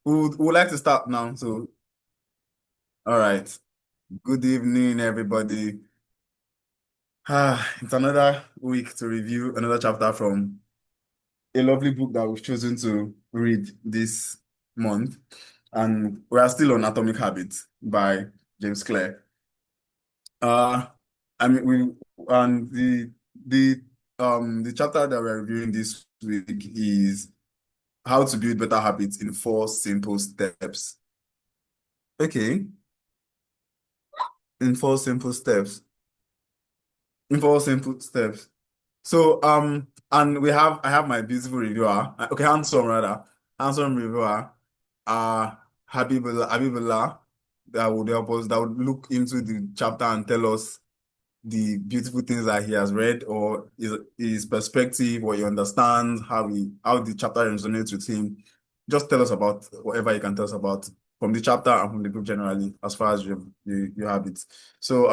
Who would like to start now? So, all right. Good evening, everybody. It's another week to review another chapter from a lovely book that we've chosen to read this month. And we are still on Atomic Habits by James Clear. Uh, I mean, and the chapter that we're reviewing this week is How to Build Better Habits in Four Simple Steps. Okay, in four simple steps. In four simple steps. So, and I have my beautiful reviewer, okay, handsome rather, handsome reviewer, uh, Habibullah, that would look into the chapter and tell us the beautiful things that he has read or his perspective, or he understands how the chapter resonates with him. Just tell us about whatever you can tell us about from the chapter and from the book generally, as far as you have it. So,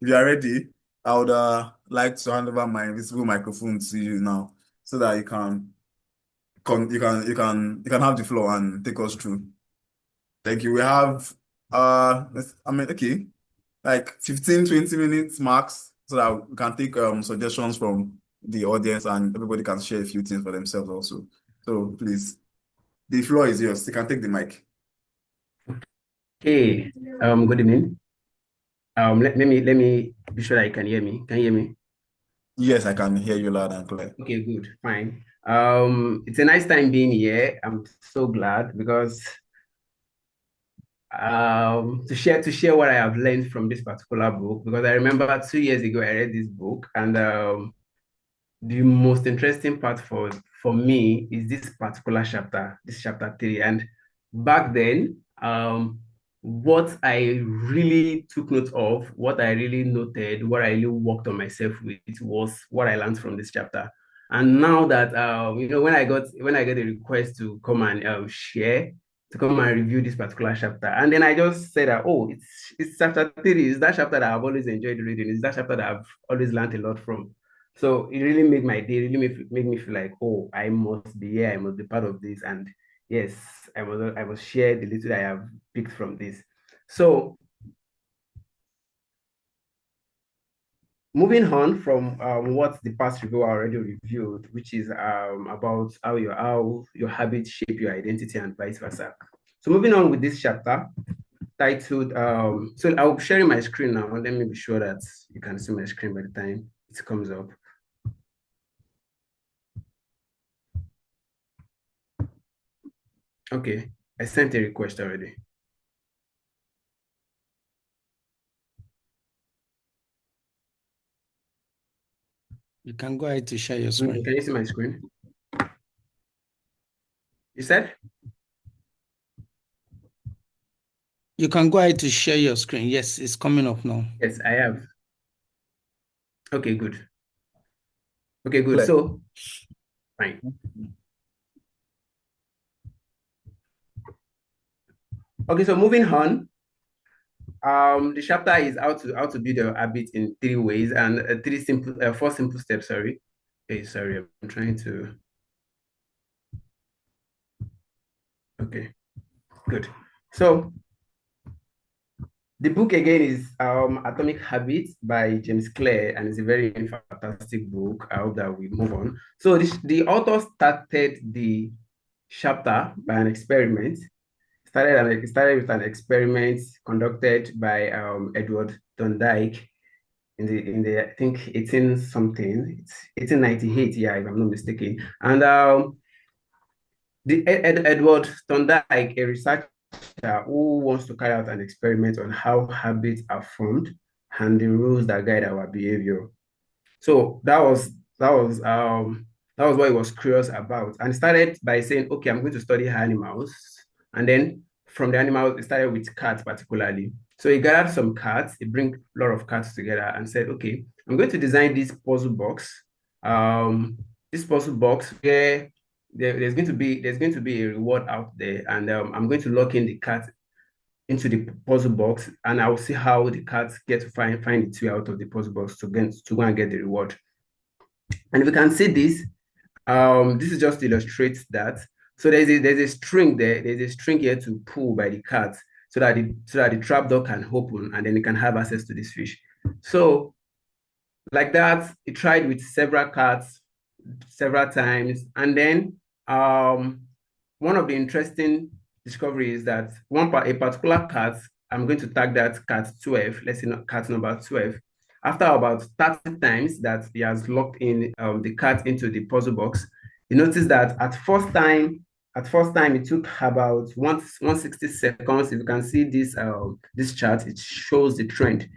if you are ready, I would like to hand over my invisible microphone to you now, so that you can have the floor and take us through. Thank you. We have okay, like 15-20 minutes max, so that we can take suggestions from the audience and everybody can share a few things for themselves also. So please, the floor is yours. You can take the mic. Hey, good evening. Let me be sure that you can hear me. Can you hear me? Yes, I can hear you loud and clear. Okay, good, fine. It's a nice time being here. I'm so glad because to share what I have learned from this particular book, because I remember 2 years ago I read this book, and the most interesting part for me is this particular chapter, this chapter 3. And back then, what I really took note of, what I really noted, what I really worked on myself with was what I learned from this chapter. And now that when I got a request to come and share, to come and review this particular chapter, and then I just said that, oh, it's chapter 3. It's that chapter that I've always enjoyed reading. It's that chapter that I've always learned a lot from. So it really made my day, really made me feel like, oh, I must be here, I must be part of this. And yes, I must share the little that I have picked from this. So moving on from what the past review already reviewed, which is about how your habits shape your identity and vice versa. So moving on with this chapter titled, so I'll be sharing my screen now. Let me be sure that you can see my screen by the time it comes up. Okay, I sent a request already. You can go ahead to share your Can screen. you see my screen? You said? You can go ahead to share your screen. Yes, it's coming up now. Yes, I have. Okay, good. Okay, good. Clear. So, fine. Okay, so moving on. The chapter is how to build a habit in 3 ways, and four simple steps. Sorry. Okay, sorry. I'm trying to. Okay, good. So the book again is Atomic Habits by James Clear, and it's a very fantastic book. I hope that we move on. So the author started the chapter by an experiment. It started with an experiment conducted by Edward Thorndike in the I think 18 something. It's 1898, yeah, if I'm not mistaken. And Edward Thorndike, a researcher who wants to carry out an experiment on how habits are formed and the rules that guide our behavior. So that was what he was curious about, and started by saying, okay, I'm going to study animals, and then from the animals, it started with cats particularly. So he gathered some cats, he bring a lot of cats together, and said, okay, I'm going to design this puzzle box. This puzzle box where there's going to be a reward out there, and I'm going to lock in the cat into the puzzle box, and I will see how the cats get to find its way out of the puzzle box to go and get the reward. And if you can see this, this is just to illustrate that. So there's a string there. There's a string here to pull by the cat so that the trap door can open and then it can have access to this fish. So like that, it tried with several cats several times, and then one of the interesting discoveries is that a particular cat, I'm going to tag that cat 12, let's say cat number 12. After about 30 times that he has locked in the cat into the puzzle box, you notice that at first time it took about 160 seconds. If you can see this chart, it shows the trend.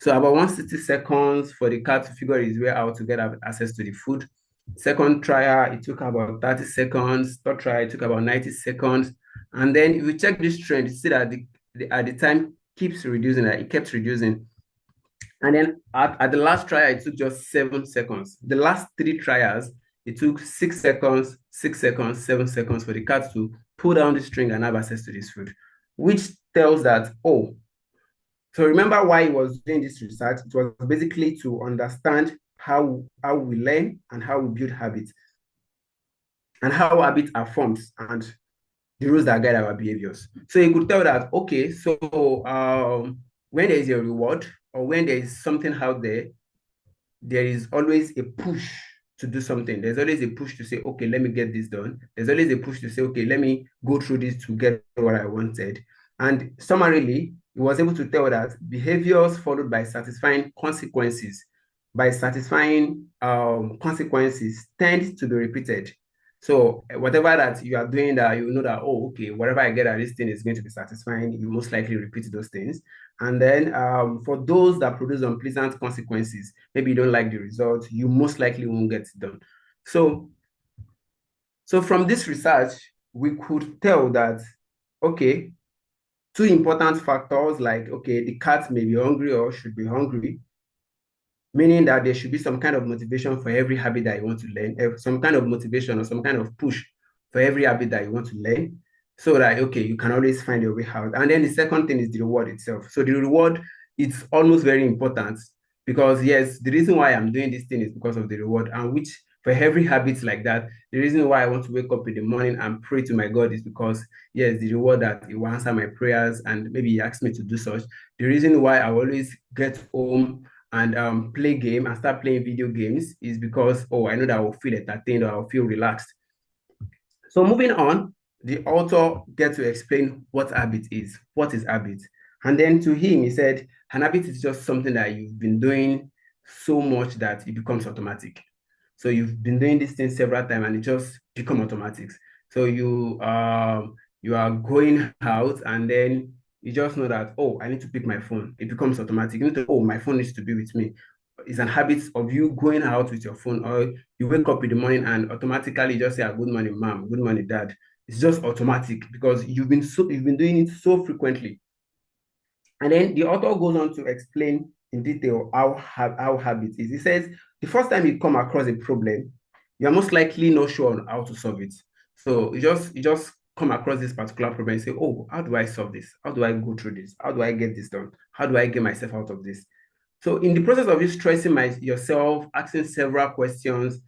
So about 160 seconds for the cat to figure his way out to get access to the food. Second trial, it took about 30 seconds. Third trial, it took about 90 seconds. And then if you check this trend, you see that the time keeps reducing, it kept reducing. And then at the last trial, it took just 7 seconds. The last 3 trials, it took 6 seconds, 6 seconds, 7 seconds for the cat to pull down the string and have access to this food, which tells that, oh, so remember why he was doing this research? It was basically to understand how we learn and how we build habits and how habits are formed and the rules that guide our behaviors. So you could tell that, okay, so when there is a reward or when there is something out there, there is always a push to do something. There's always a push to say, okay, let me get this done. There's always a push to say, okay, let me go through this to get what I wanted. And summarily, he was able to tell that behaviors followed by satisfying consequences, consequences tend to be repeated. So whatever that you are doing that, you know that, oh, okay, whatever I get at this thing is going to be satisfying, you most likely repeat those things. And then for those that produce unpleasant consequences, maybe you don't like the result, you most likely won't get it done. So from this research, we could tell that, okay, 2 important factors like, okay, the cat may be hungry or should be hungry, meaning that there should be some kind of motivation for every habit that you want to learn, some kind of motivation or some kind of push for every habit that you want to learn, so that, okay, you can always find your way out. And then the second thing is the reward itself. So the reward, it's almost very important because, yes, the reason why I'm doing this thing is because of the reward, and which for every habit like that, the reason why I want to wake up in the morning and pray to my God is because, yes, the reward that He will answer my prayers and maybe He asks me to do such. The reason why I always get home and play game and start playing video games is because, oh, I know that I will feel entertained or I'll feel relaxed. So moving on, the author gets to explain what habit is. What is habit? And then to him, he said, an habit is just something that you've been doing so much that it becomes automatic. So you've been doing this thing several times and it just becomes automatic. So you are going out and then you just know that, oh, I need to pick my phone. It becomes automatic. You know, oh, my phone needs to be with me. It's an habit of you going out with your phone, or you wake up in the morning and automatically just say, good morning, mom, good morning, dad. It's just automatic because you've been doing it so frequently. And then the author goes on to explain in detail how habit is. He says, the first time you come across a problem, you're most likely not sure on how to solve it. So you just come across this particular problem and say, oh, how do I solve this? How do I go through this? How do I get this done? How do I get myself out of this? So in the process of you stressing yourself, asking several questions,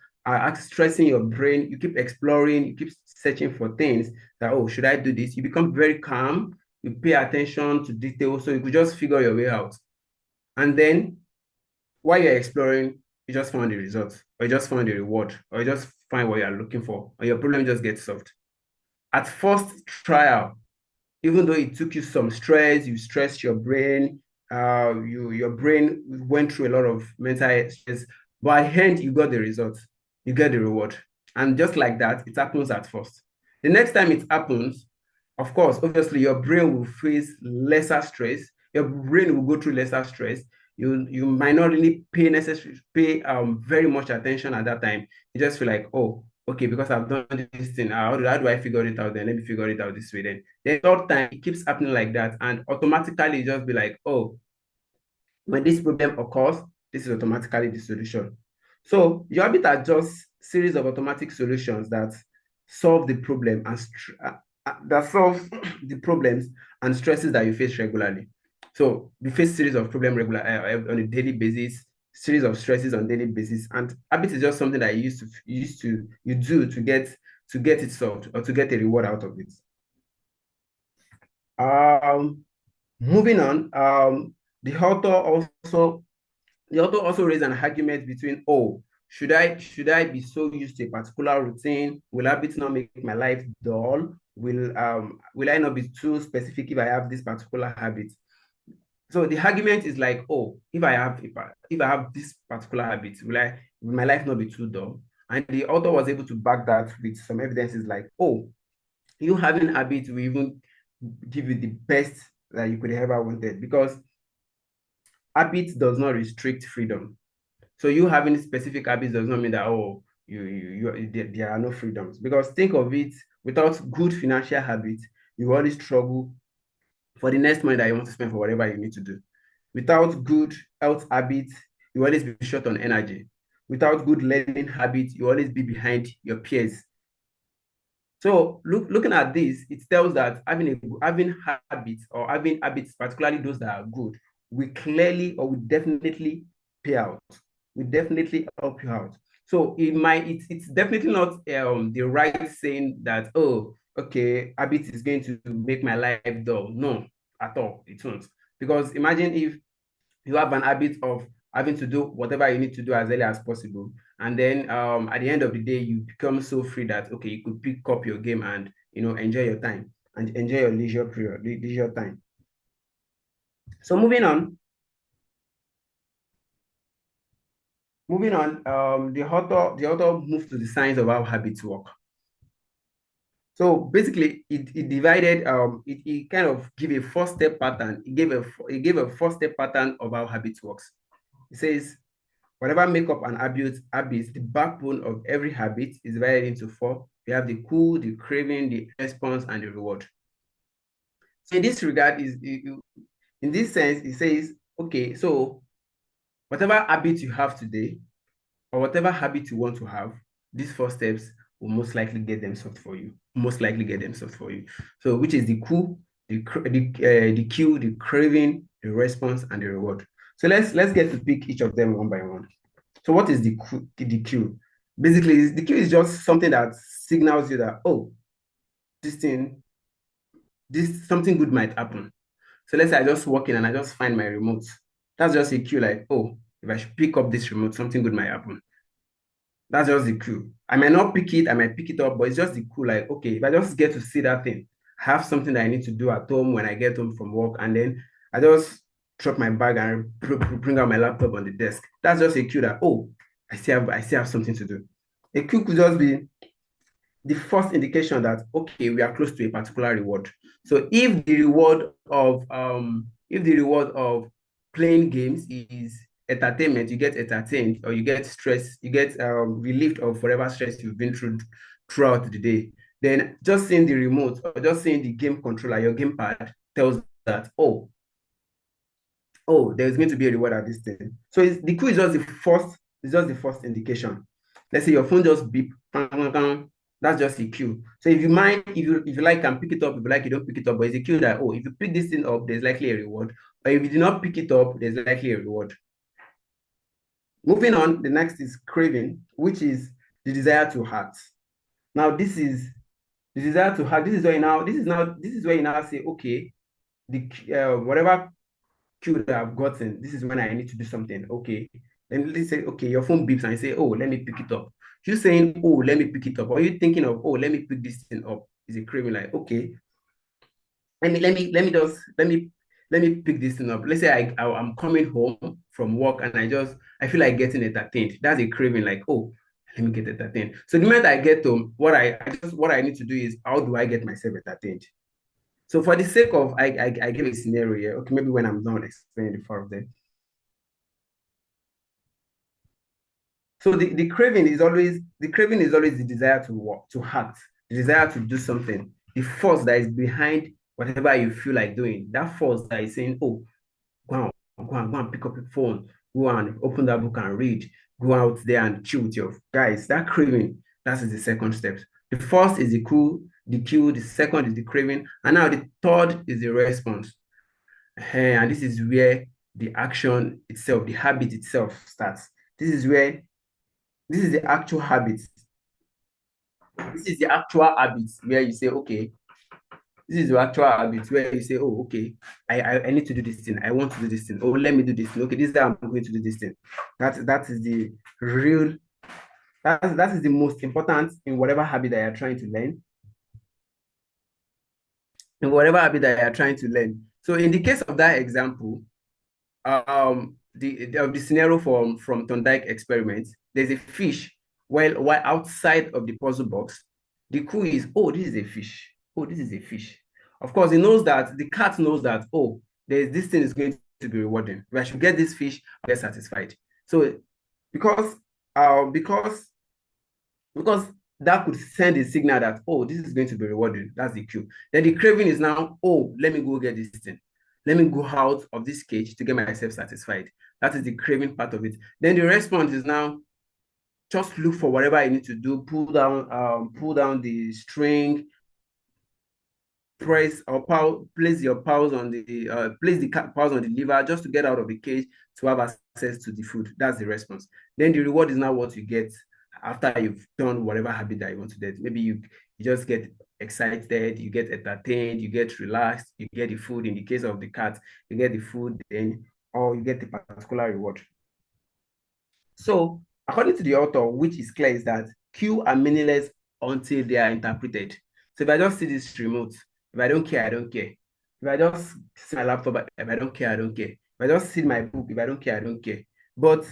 stressing your brain, you keep exploring, you keep searching for things that, oh, should I do this? You become very calm, you pay attention to details, so you could just figure your way out. And then while you're exploring, you just find the results, or you just find the reward, or you just find what you're looking for, or your problem just gets solved. At first trial, even though it took you some stress, you stressed your brain, your brain went through a lot of mental stress, but at the end, you got the results, you get the reward. And just like that, it happens at first. The next time it happens, of course, obviously, your brain will face lesser stress. Your brain will go through lesser stress. You might not really pay very much attention at that time. You just feel like, oh, okay, because I've done this thing, how do I figure it out then? Let me figure it out this way then. The third time, it keeps happening like that. And automatically, you just be like, oh, when this problem occurs, this is automatically the solution. So your habit are just series of automatic solutions that solve the problem and that solve the problems and stresses that you face regularly. So you face series of problems on a daily basis, series of stresses on a daily basis, and habit is just something that you do to get to get it solved or to get a reward out of it. Moving on, the author also raised an argument between, oh, should I be so used to a particular routine? Will habits not make my life dull? Will I not be too specific if I have this particular habit? So the argument is like, oh, if I have this particular habit, will my life not be too dull? And the author was able to back that with some evidences like, oh, you having habits will even give you the best that you could ever wanted, because habits does not restrict freedom. So you having specific habits does not mean that, oh, there are no freedoms. Because think of it, without good financial habits, you always struggle for the next money that you want to spend for whatever you need to do. Without good health habits, you always be short on energy. Without good learning habits, you always be behind your peers. So looking at this, it tells that having habits, or having habits, particularly those that are good, will clearly or will definitely pay out. Will definitely help you out. So it's definitely not the right saying that, oh, okay, habit is going to make my life dull. No, at all, it won't. Because imagine if you have an habit of having to do whatever you need to do as early as possible, and then at the end of the day, you become so free that, okay, you could pick up your game and enjoy your time and enjoy your leisure time. So moving on, the author moved to the science of how habits work. So basically, it divided, it kind of gave a 4-step pattern. It gave a 4-step pattern of how habits works. It says, whatever make up an habit, the backbone of every habit is divided into 4. We have the cue, the craving, the response, and the reward. So in this regard, in this sense, it says, okay, so whatever habit you have today, or whatever habit you want to have, these 4 steps will most likely get them solved for you. So which is the cue, the cue, the craving, the response, and the reward. So let's get to pick each of them one by one. So what is the cue? Basically, the cue is just something that signals you that, oh, something good might happen. So let's say I just walk in and I just find my remote. That's just a cue, like, oh, if I should pick up this remote, something good might happen. That's just the cue. I might not pick it, I might pick it up, but it's just the cue, like, okay, if I just get to see that thing, I have something that I need to do at home when I get home from work, and then I just drop my bag and bring out my laptop on the desk. That's just a cue that, oh, I still have something to do. A cue could just be the first indication that, okay, we are close to a particular reward. So if the reward of playing games is entertainment, you get entertained, or you get stress, you get relieved of whatever stress you've been through throughout the day, then just seeing the remote or just seeing the game controller, your gamepad, tells that, oh, there's going to be a reward at this thing. So the cue is just the first indication. Let's say your phone just beep, that's just a cue. So if you like, can pick it up. If you like, you don't pick it up. But it's a cue that, oh, if you pick this thing up, there's likely a reward. But if you do not pick it up, there's likely a reward. Moving on, the next is craving, which is the desire to act. Now, this is the desire to act. This is where you now say, okay, whatever cue that I've gotten, this is when I need to do something. Okay. Then let's say, okay, your phone beeps and you say, oh, let me pick it up. You saying, oh, let me pick it up, or you thinking of, oh, let me pick this thing up, is a craving, like, okay, let me pick this thing up. Let's say I'm coming home from work and I feel like getting entertained. That's a craving, like, oh, let me get entertained. So the moment I get home, what I need to do is, how do I get myself entertained? So for the sake of, I give a scenario here. Okay, maybe when I'm done explaining the 4 of them. So the craving is always the desire to work, to act, the desire to do something, the force that is behind whatever you feel like doing. That force that is saying, oh, go and pick up your phone, go and open that book and read, go out there and chill with your guys. That craving, that is the second step. The first is the cue, the second is the craving, and now the third is the response. And this is where the action itself, the habit itself starts. This is the actual habit. This is the actual habits where you say, okay, this is the actual habit where you say, oh, okay, I need to do this thing. I want to do this thing. Oh, let me do this thing. Okay, this is how I'm going to do this thing. That is the real, that is the most important in whatever habit that you're trying to learn. In whatever habit that you're trying to learn. So in the case of that example, the scenario from Thorndike experiment, there's a fish while outside of the puzzle box. The clue is, oh, this is a fish. Oh, this is a fish. Of course, he knows that the cat knows that, oh, this thing is going to be rewarding. If I should get this fish, I'll get satisfied. So because that could send a signal that, oh, this is going to be rewarding. That's the cue. Then the craving is now, oh, let me go get this thing. Let me go out of this cage to get myself satisfied. That is the craving part of it. Then the response is now, just look for whatever I need to do, pull down the string, press or place your paws on the paws on the lever just to get out of the cage to have access to the food. That's the response. Then the reward is now what you get after you've done whatever habit that you want to do. Maybe you just get excited, you get entertained, you get relaxed, you get the food. In the case of the cat, you get the food, then or you get the particular reward. So according to the author, which is clear, is that cues are meaningless until they are interpreted. So if I just see this remote, if I don't care, I don't care. If I just see my laptop, if I don't care, I don't care. If I just see my book, if I don't care, I don't care. But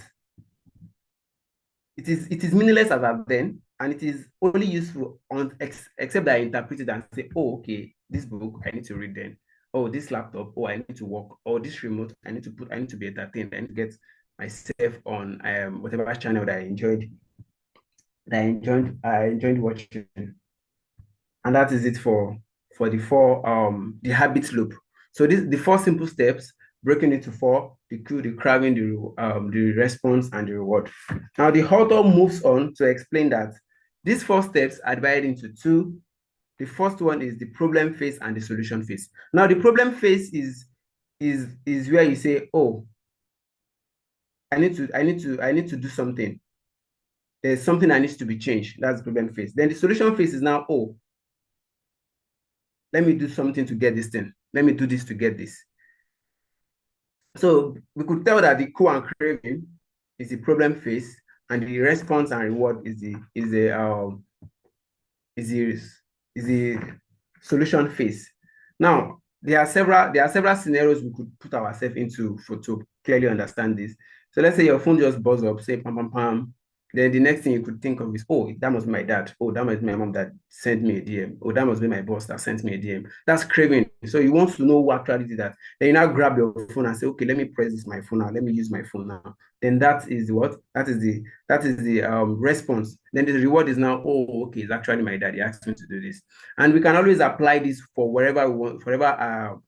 it is meaningless as of then, and it is only useful except that I interpret it and say, oh, okay, this book I need to read then. Oh, this laptop, oh, I need to work. Oh, this remote, I need to be entertained. I need to get myself on whatever channel that I enjoyed watching. And that is it for the habit loop. So the four simple steps, breaking into four: the cue, the craving, the response, and the reward. Now the author moves on to explain that these four steps are divided into two. The first one is the problem phase and the solution phase. Now the problem phase is where you say, oh, I need to do something. There's something that needs to be changed. That's the problem phase. Then the solution phase is now, oh, let me do something to get this thing. Let me do this to get this. So we could tell that the cue and craving is the problem phase, and the response and reward is the solution phase. Now there are several scenarios we could put ourselves into to clearly understand this. So let's say your phone just buzz up, say pam pam pam. Then the next thing you could think of is, oh, that must be my dad. Oh, that must be my mom that sent me a DM. Oh, that must be my boss that sent me a DM. That's craving. So you want to know who actually did that. Then you now grab your phone and say, okay, let me press this my phone now. Let me use my phone now. Then that is what? That is the response. Then the reward is now, oh, okay, it's actually my dad. He asked me to do this. And we can always apply this for wherever we want, forever.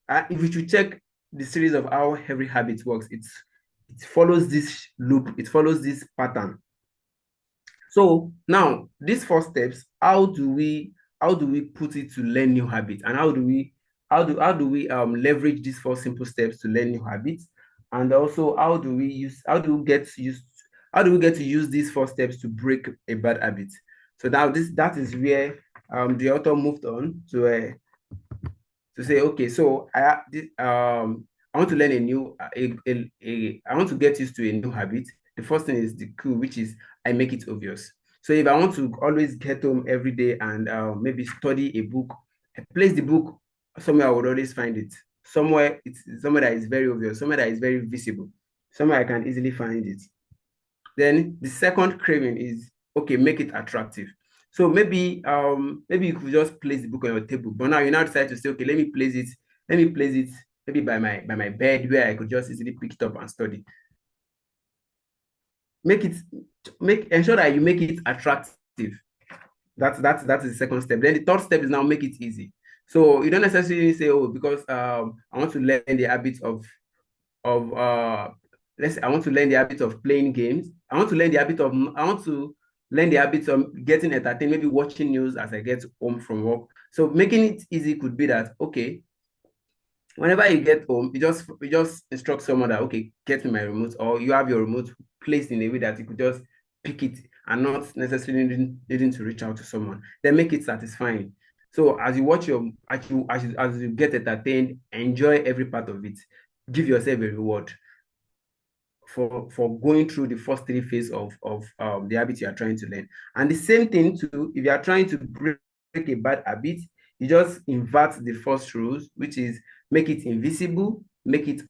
If we should check the series of how every habit works, it follows this loop. It follows this pattern. So now these four steps, how do we put it to learn new habits, and how do we leverage these four simple steps to learn new habits, and also how do we get to use these four steps to break a bad habit? So now that is where the author moved on to say, okay, so I want to learn I want to get used to a new habit. The first thing is the cue, which is I make it obvious. So if I want to always get home every day and maybe study a book, I place the book somewhere I would always find it. Somewhere that is very obvious, somewhere that is very visible, somewhere I can easily find it. Then the second craving is, okay, make it attractive. So maybe you could just place the book on your table, but now you now decide to say, okay, let me place it maybe by my bed where I could just easily pick it up and study. Ensure that you make it attractive. That's the second step. Then the third step is now make it easy. So you don't necessarily say, oh, because I want to learn the habits of I want to learn the habit of playing games. I want to learn the habit of getting entertained, maybe watching news as I get home from work. So making it easy could be that, okay, whenever you get home, you just instruct someone that, okay, get me my remote, or you have your remote placed in a way that you could just pick it and not necessarily needing to reach out to someone. Then make it satisfying. So as you watch as you get entertained, enjoy every part of it. Give yourself a reward for going through the first three phases of the habit you are trying to learn. And the same thing too, if you are trying to break a bad habit, you just invert the first rules, which is make it invisible, make it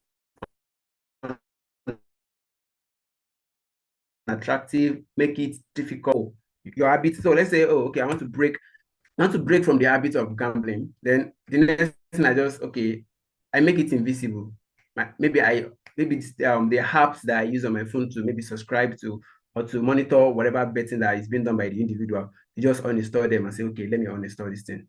attractive, make it difficult. Your habit. So let's say, oh, okay, I want to break from the habit of gambling. Then the next thing I make it invisible. Maybe the apps that I use on my phone to maybe subscribe to or to monitor whatever betting that is being done by the individual. You just uninstall them and say, okay, let me uninstall this thing.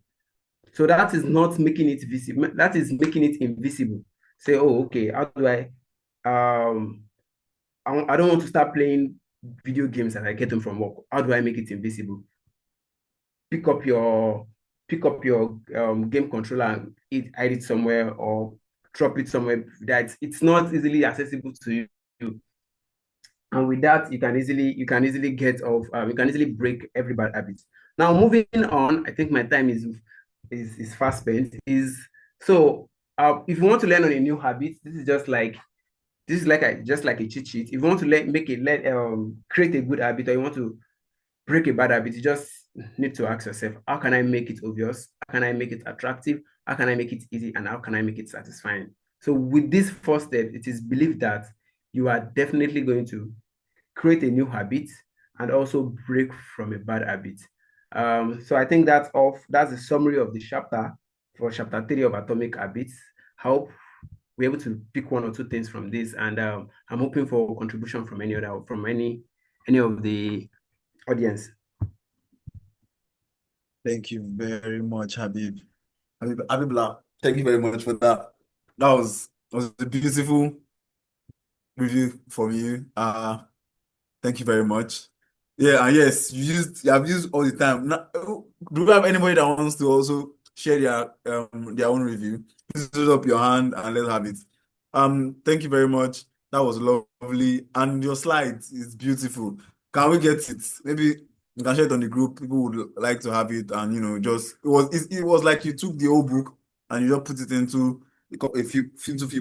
So that is not making it visible. That is making it invisible. Say, oh, okay, how do I don't want to start playing video games as I get home from work. How do I make it invisible? Pick up your game controller and hide it somewhere or drop it somewhere that it's not easily accessible to you. And with that, you can easily get off. You can easily break every bad habit. Now, moving on, I think my time is fast spent. So if you want to learn on a new habit, this is just like a cheat sheet. If you want to create a good habit, or you want to break a bad habit, you just need to ask yourself, how can I make it obvious? How can I make it attractive? How can I make it easy? And how can I make it satisfying? So with this first step, it is believed that you are definitely going to create a new habit and also break from a bad habit. So I think that's the summary of the chapter for chapter 3 of Atomic Habits. I hope we're able to pick one or two things from this, and I'm hoping for contribution from any of the audience. Thank you very much, Habibullah. Thank you very much for that. That was a beautiful review from you. Thank you very much. Yeah, and yes, you have used all the time. Now, do you have anybody that wants to also share their own review? Please put up your hand and let's have it. Thank you very much. That was lovely, and your slides is beautiful. Can we get it? Maybe you can share it on the group. People would like to have it, and just it was like you took the whole book and you just put it into a few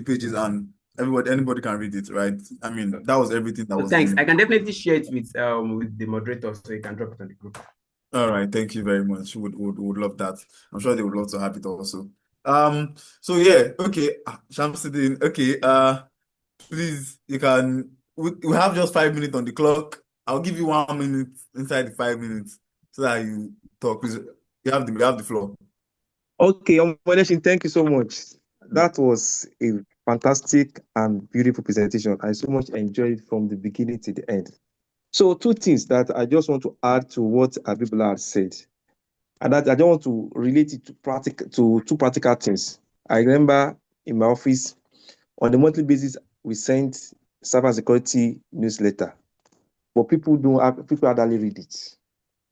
pages, and anybody can read it, right? I mean, that was everything that So was thanks. in I it. can definitely share it with the moderator, so you can drop it on the group. All right, thank you very much. Would love that. I'm sure they would love to have it also. So yeah, okay, Shamsuddin, okay, please, we have just 5 minutes on the clock. I'll give you 1 minute inside the 5 minutes so that you talk. Please, you have the floor. Okay, Omodeshin, thank you so much. That was a fantastic and beautiful presentation. I so much enjoyed from the beginning to the end. So two things that I just want to add to what Habibullah had said, and that I don't want to relate it to two practical things. I remember in my office, on a monthly basis, we sent cyber security newsletter, but people hardly read it.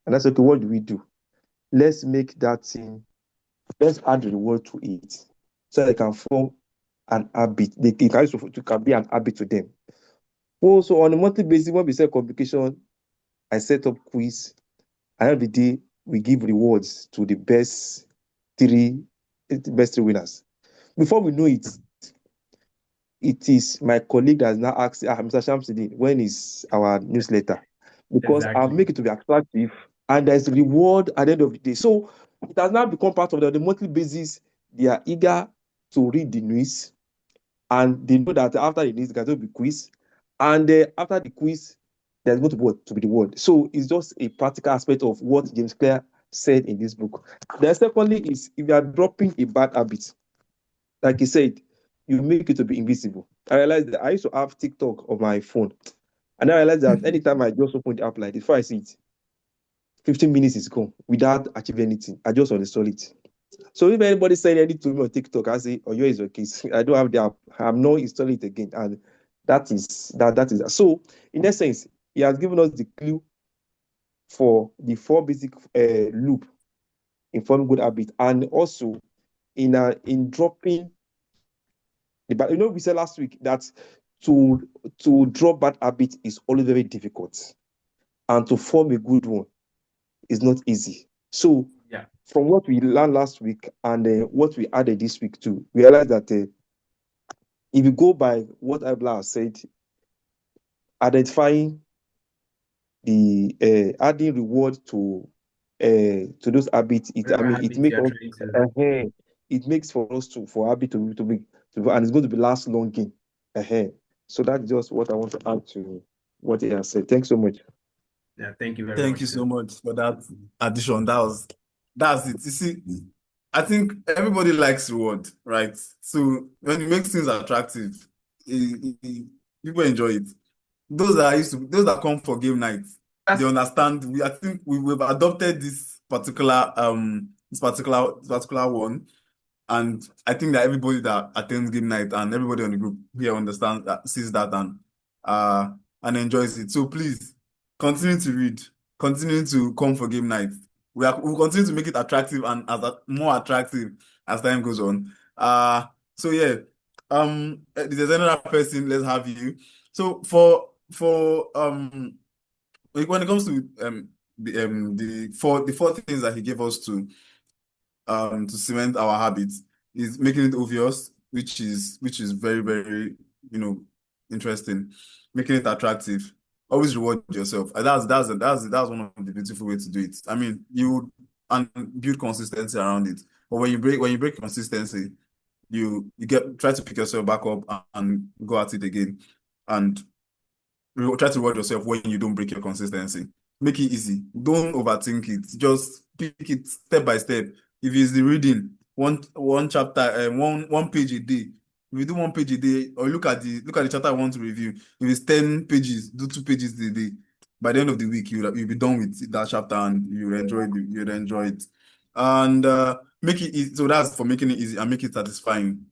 And I said, okay, what do we do? Let's make that thing, let's add reward to it so they can form an habit. It can be an habit to them. Also, on a monthly basis, when we set communication, I set up quiz. At the end of the day, we give rewards to the best three winners. Before we know it, it is my colleague that has now asked, Mr. Shamsuddin, when is our newsletter? Because I'll make it to be attractive and there's reward at the end of the day. So it has now become part of the monthly basis. They are eager to read the news, and they know that after the news, there's going to be quiz, and after the quiz, there's going to be the word. So it's just a practical aspect of what James Clear said in this book. Then secondly is, if you are dropping a bad habit, like he said, you make it to be invisible. I realized that I used to have TikTok on my phone, and I realized that anytime I just open the app like this, before I see it, 15 minutes is gone without achieving anything. I just uninstall it. So if anybody said anything to me on TikTok, I say, oh, is your case. I don't have the app. I'm not installing it again. And that is that. So in essence, he has given us the clue for the 4 basic loop in forming good habit, and also in dropping the bad. We said last week that to drop bad habit is always very difficult. and to form a good one is not easy. So Yeah. from what we learned last week and what we added this week too, we realized that if you go by what Abla has said, identifying the adding reward to those habits, Whatever it habit makes you are us trying to. it makes for us for habit to be and it's going to be last longing. So that's just what I want to add to what he has said. Thanks so much. Yeah, thank you very Thank much, you sir. so much for that addition. That's it. You see, I think everybody likes reward, right? So when you make things attractive, people enjoy it. Those that come for game night, they understand. I think we've adopted this particular one, and I think that everybody that attends game night and everybody on the group here understands that, sees that, uh and enjoys it. So please continue to read, continue to come for game night. We'll continue to make it attractive and more attractive as time goes on. So yeah. There's another person, let's have you. So when it comes to the four things that he gave us to cement our habits is making it obvious, which is very, very, interesting. Making it attractive. Always reward yourself. And that's one of the beautiful ways to do it. I mean, and build consistency around it. But when you break consistency, you try to pick yourself back up and go at it again. And try to reward yourself when you don't break your consistency. Make it easy. Don't overthink it. Just pick it step by step. If it's the reading, one chapter, one page a day. If you do one page a day, or look at the chapter I want to review. If it's 10 pages, do 2 pages a day. By the end of the week, you'll be done with that chapter and you'll enjoy it. And make it easy. So that's for making it easy and make it satisfying.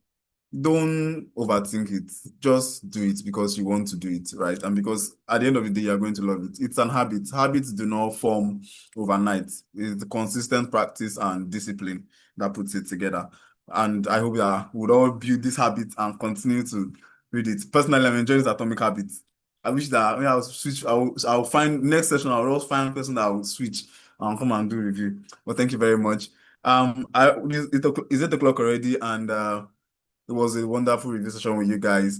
Don't overthink it. Just do it because you want to do it, right? And because at the end of the day, you're going to love it. It's an habit. Habits do not form overnight. It's the consistent practice and discipline that puts it together. And I hope that we would all build this habit and continue to read it. Personally, I'm enjoying this Atomic Habits. I wish that when I'll switch, I'll find next session, I'll also find a person that will switch and come and do review. But thank you very much. It's 8 o'clock already, and it was a wonderful review session with you guys.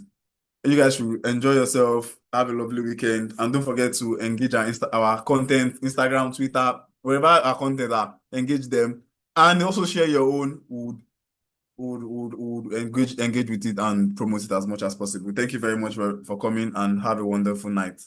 You guys should enjoy yourself, have a lovely weekend, and don't forget to engage our content, Instagram, Twitter, wherever our content are, engage them, and also share your own. Would engage with it and promote it as much as possible. Thank you very much for coming, and have a wonderful night.